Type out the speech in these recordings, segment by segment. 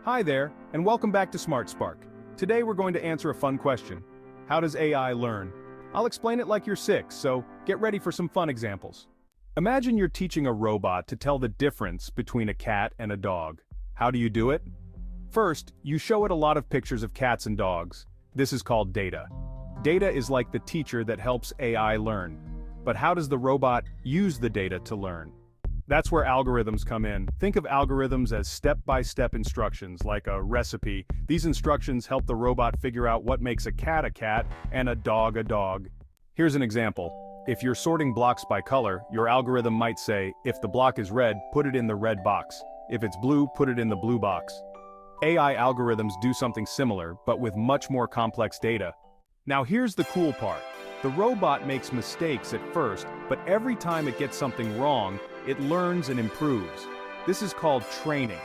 Hi there, and welcome back to Smart Spark. Today we're going to answer a fun question. How does AI learn? I'll explain it like you're 6, so get ready for some fun examples. Imagine you're teaching a robot to tell the difference between a cat and a dog. How do you do it? First, you show it a lot of pictures of cats and dogs. This is called data. Data is like the teacher that helps AI learn. But how does the robot use the data to learn? That's where algorithms come in. Think of algorithms as step-by-step instructions, like a recipe. These instructions help the robot figure out what makes a cat and a dog a dog. Here's an example. If you're sorting blocks by color, your algorithm might say, if the block is red, put it in the red box. If it's blue, put it in the blue box. AI algorithms do something similar, but with much more complex data. Now here's the cool part. The robot makes mistakes at first, but every time it gets something wrong, it learns and improves. This is called training.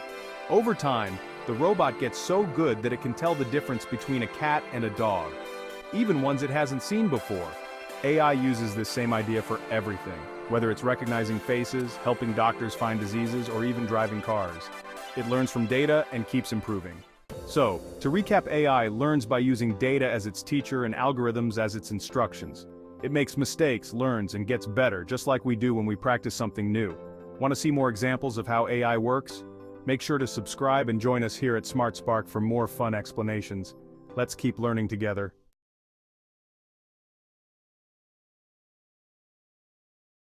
Over time, the robot gets so good that it can tell the difference between a cat and a dog, even ones it hasn't seen before. AI uses this same idea for everything, whether it's recognizing faces, helping doctors find diseases, or even driving cars. It learns from data and keeps improving. So, to recap, AI learns by using data as its teacher and algorithms as its instructions. It makes mistakes, learns, and gets better, just like we do when we practice something new. Want to see more examples of how AI works? Make sure to subscribe and join us here at Smart Spark for more fun explanations. Let's keep learning together.